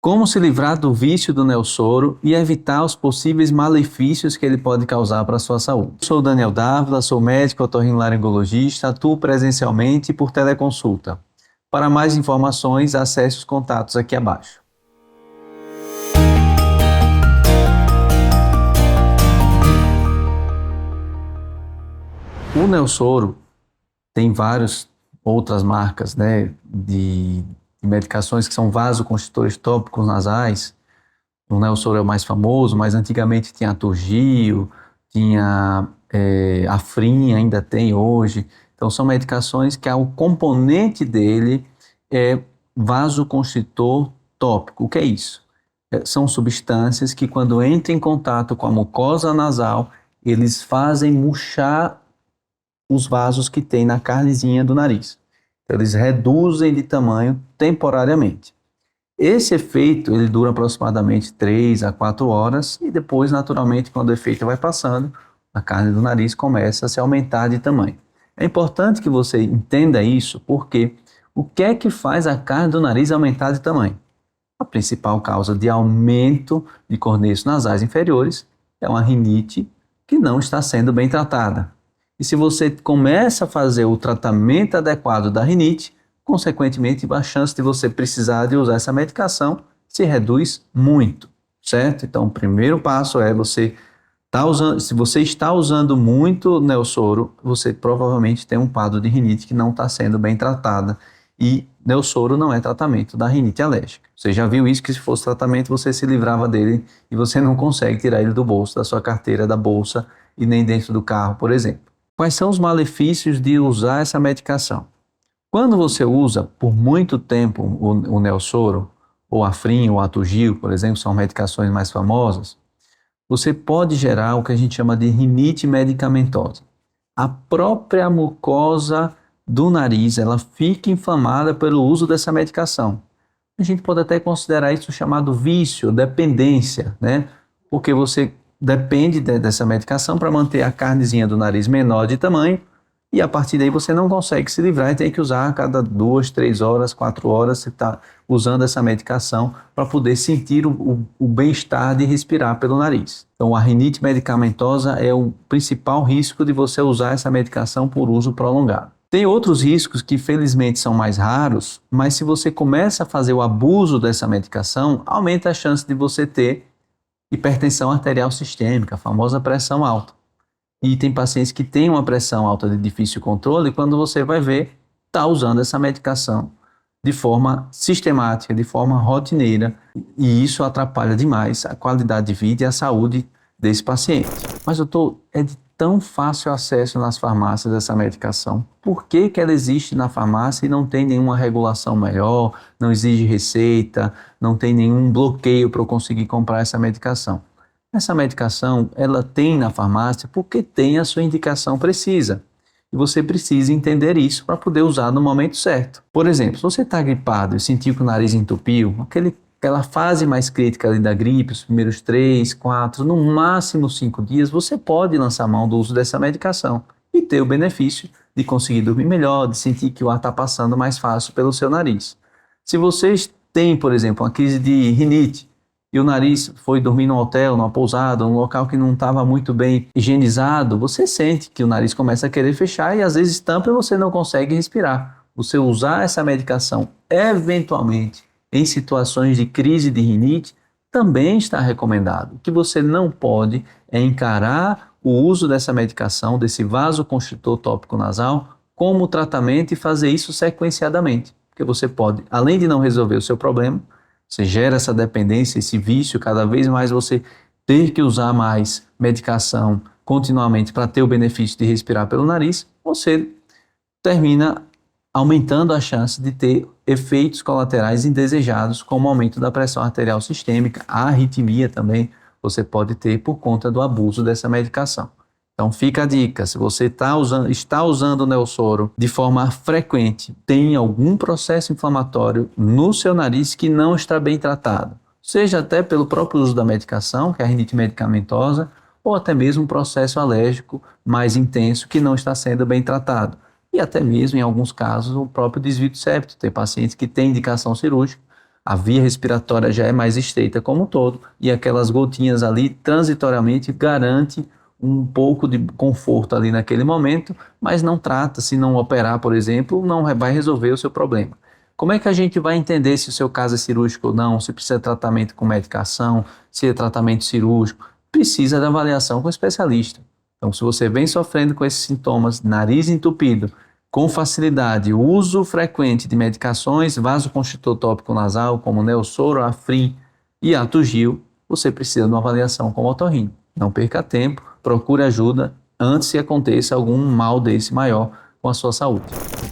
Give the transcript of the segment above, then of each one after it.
Como se livrar do vício do Neosoro e evitar os possíveis malefícios que ele pode causar para a sua saúde. Sou Daniel Dávila, sou médico otorrinolaringologista, atuo presencialmente e por teleconsulta. Para mais informações, acesse os contatos aqui abaixo. O Neosoro tem várias outras marcas, de medicações que são vasoconstritores tópicos nasais. O Neosoro é o mais famoso, mas antigamente tinha a Toujeo, tinha a Afrin, ainda tem hoje. Então são medicações que o componente dele é vasoconstritor tópico. O que é isso? São substâncias que quando entram em contato com a mucosa nasal, eles fazem murchar os vasos que tem na carnezinha do nariz. Então, eles reduzem de tamanho temporariamente. Esse efeito ele dura aproximadamente 3 a 4 horas e depois, naturalmente, quando o efeito vai passando, a carne do nariz começa a se aumentar de tamanho. É importante que você entenda isso, porque o que é que faz a carne do nariz aumentar de tamanho? A principal causa de aumento de corneios nasais inferiores é uma rinite que não está sendo bem tratada. E se você começa a fazer o tratamento adequado da rinite, consequentemente, a chance de você precisar de usar essa medicação se reduz muito, certo? Então, o primeiro passo é se você está usando muito Neosoro, você provavelmente tem um quadro de rinite que não está sendo bem tratada. E Neosoro não é tratamento da rinite alérgica. Você já viu isso, que se fosse tratamento, você se livrava dele e você não consegue tirar ele do bolso, da sua carteira, da bolsa e nem dentro do carro, por exemplo. Quais são os malefícios de usar essa medicação? Quando você usa por muito tempo o Neosoro, ou a Afrin, ou a Toujeo, por exemplo, são medicações mais famosas, você pode gerar o que a gente chama de rinite medicamentosa. A própria mucosa do nariz, ela fica inflamada pelo uso dessa medicação. A gente pode até considerar isso chamado vício, dependência, Porque você depende dessa medicação para manter a carnezinha do nariz menor de tamanho e a partir daí você não consegue se livrar e tem que usar a cada 2, 3 horas, 4 horas, você está usando essa medicação para poder sentir o bem-estar de respirar pelo nariz. Então a rinite medicamentosa é o principal risco de você usar essa medicação por uso prolongado. Tem outros riscos que felizmente são mais raros, mas se você começa a fazer o abuso dessa medicação, aumenta a chance de você ter hipertensão arterial sistêmica, a famosa pressão alta. E tem pacientes que têm uma pressão alta de difícil controle e quando você vai ver, está usando essa medicação de forma sistemática, de forma rotineira, e isso atrapalha demais a qualidade de vida e a saúde desse paciente. Mas é de tão fácil acesso nas farmácias essa medicação. Por que ela existe na farmácia e não tem nenhuma regulação melhor, não exige receita, não tem nenhum bloqueio para eu conseguir comprar essa medicação? Essa medicação, ela tem na farmácia porque tem a sua indicação precisa. E você precisa entender isso para poder usar no momento certo. Por exemplo, se você está gripado e sentiu que o nariz entupiu, aquela fase mais crítica ali da gripe, os primeiros 3, 4, no máximo 5 dias, você pode lançar mão do uso dessa medicação e ter o benefício de conseguir dormir melhor, de sentir que o ar está passando mais fácil pelo seu nariz. Se vocês têm, por exemplo, uma crise de rinite e o nariz foi dormir num hotel, numa pousada, num local que não estava muito bem higienizado, você sente que o nariz começa a querer fechar e às vezes tampa e você não consegue respirar. Você usar essa medicação eventualmente em situações de crise de rinite, também está recomendado. O que você não pode é encarar o uso dessa medicação, desse vasoconstritor tópico nasal, como tratamento e fazer isso sequenciadamente. Porque você pode, além de não resolver o seu problema, você gera essa dependência, esse vício, cada vez mais você ter que usar mais medicação continuamente para ter o benefício de respirar pelo nariz, você termina aumentando a chance de ter efeitos colaterais indesejados, como o aumento da pressão arterial sistêmica, a arritmia também você pode ter por conta do abuso dessa medicação. Então fica a dica, se você está usando o Neosoro de forma frequente, tem algum processo inflamatório no seu nariz que não está bem tratado, seja até pelo próprio uso da medicação, que é a rinite medicamentosa, ou até mesmo um processo alérgico mais intenso que não está sendo bem tratado. E até mesmo, em alguns casos, o próprio desvio de septo. Tem pacientes que têm indicação cirúrgica, a via respiratória já é mais estreita como um todo, e aquelas gotinhas ali transitoriamente garante um pouco de conforto ali naquele momento, mas não trata, se não operar, por exemplo, não vai resolver o seu problema. Como é que a gente vai entender se o seu caso é cirúrgico ou não, se precisa de tratamento com medicação, se é tratamento cirúrgico? Precisa de avaliação com o especialista. Então, se você vem sofrendo com esses sintomas, nariz entupido, com facilidade, uso frequente de medicações vasoconstritor tópico nasal, como Neosoro, Afrin e Atugil, você precisa de uma avaliação com o otorrino. Não perca tempo, procure ajuda antes que aconteça algum mal desse maior com a sua saúde.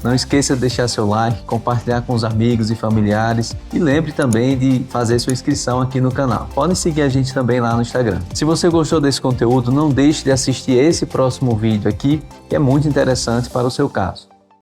Não esqueça de deixar seu like, compartilhar com os amigos e familiares e lembre também de fazer sua inscrição aqui no canal. Pode seguir a gente também lá no Instagram. Se você gostou desse conteúdo, não deixe de assistir esse próximo vídeo aqui, que é muito interessante para o seu caso.